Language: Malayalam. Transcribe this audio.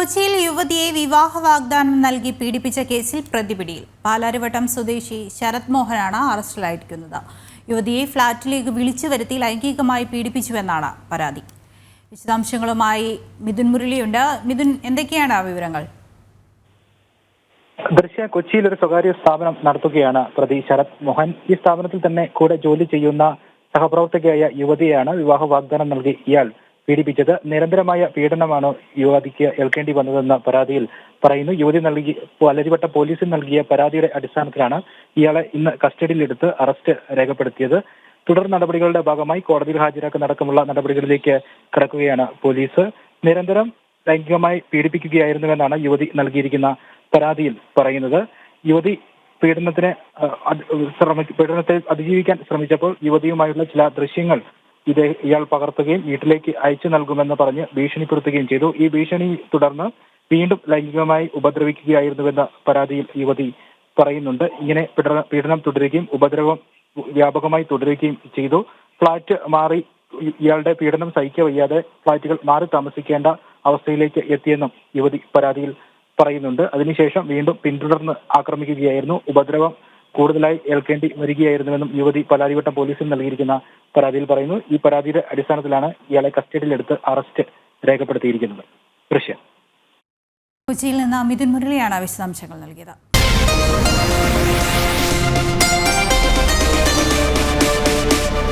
കൊച്ചിയിൽ യുവതിയെ വിവാഹ വാഗ്ദാനം നൽകി പീഡിപ്പിച്ച കേസിൽ പ്രതിപിടിയിൽ പാലാരിവട്ടം സ്വദേശി ശരത് മോഹനാണ് അറസ്റ്റിലായിരിക്കുന്നത്. യുവതിയെ ഫ്ളാറ്റിലേക്ക് വിളിച്ചു വരുത്തി ലൈംഗികമായി പീഡിപ്പിച്ചുവെന്നാണ് പരാതി. വിശദാംശങ്ങളുമായി മിഥുൻ മുരളിയുണ്ട്. മിഥുൻ, എന്തൊക്കെയാണ് വിവരങ്ങൾ? കൊച്ചിയിൽ ഒരു സ്വകാര്യ സ്ഥാപനം നടത്തുകയാണ് പ്രതി ശരത് മോഹൻ. ഈ സ്ഥാപനത്തിൽ തന്നെ കൂടെ ജോലി ചെയ്യുന്ന സഹപ്രവർത്തകയായ യുവതിയെയാണ് വിവാഹ വാഗ്ദാനം നൽകി ഇയാൾ പീഡിപ്പിച്ചത്. നിരന്തരമായ പീഡനമാണ് യുവതിക്ക് ഏൽക്കേണ്ടി വന്നതെന്ന പരാതിയിൽ പറയുന്നു. യുവതി പാലാരിവട്ടം പോലീസിൽ നൽകിയ പരാതിയുടെ അടിസ്ഥാനത്തിലാണ് ഇയാളെ ഇന്ന് കസ്റ്റഡിയിലെടുത്ത് അറസ്റ്റ് രേഖപ്പെടുത്തിയത്. തുടർ നടപടികളുടെ ഭാഗമായി കോടതിയിൽ ഹാജരാക്കുന്നതടക്കമുള്ള നടപടികളിലേക്ക് കടക്കുകയാണ് പോലീസ്. നിരന്തരം ലൈംഗികമായി പീഡിപ്പിക്കുകയായിരുന്നുവെന്നാണ് യുവതി നൽകിയിരിക്കുന്ന പരാതിയിൽ പറയുന്നത്. യുവതി പീഡനത്തെ അതിജീവിക്കാൻ ശ്രമിച്ചപ്പോൾ യുവതിയുമായുള്ള ചില ദൃശ്യങ്ങൾ ഇയാൾ പകർത്തുകയും വീട്ടിലേക്ക് അയച്ചു നൽകുമെന്ന് പറഞ്ഞ് ഭീഷണിപ്പെടുത്തുകയും ചെയ്തു. ഈ ഭീഷണി തുടർന്ന് വീണ്ടും ലൈംഗികമായി ഉപദ്രവിക്കുകയായിരുന്നുവെന്ന പരാതിയിൽ യുവതി പറയുന്നുണ്ട്. ഇങ്ങനെ പീഡനം തുടരുകയും ഉപദ്രവം വ്യാപകമായി തുടരുകയും ചെയ്തു. ഫ്ളാറ്റ് മാറി ഇയാളുടെ പീഡനം സഹിക്കവയ്യാതെ ഫ്ളാറ്റുകൾ മാറി താമസിക്കേണ്ട അവസ്ഥയിലേക്ക് എത്തിയെന്നും യുവതി പരാതിയിൽ പറയുന്നുണ്ട്. അതിനുശേഷം വീണ്ടും പിന്തുടർന്ന് ആക്രമിക്കുകയായിരുന്നു. ഉപദ്രവം കൂടുതലായി ഏൽക്കേണ്ടി വരികയായിരുന്നുവെന്നും യുവതി പാലാരിവട്ടം പോലീസിൽ നൽകിയിരിക്കുന്ന പരാതിയിൽ പറയുന്നു. ഈ പരാതിയുടെ അടിസ്ഥാനത്തിലാണ് ഇയാളെ കസ്റ്റഡിയിലെടുത്ത് അറസ്റ്റ് രേഖപ്പെടുത്തിയിരിക്കുന്നത്. കൊച്ചിയിൽ നിന്ന് മിഥുൻ മുരളിയാണ് വിശദാംശങ്ങൾ നൽകിയത്.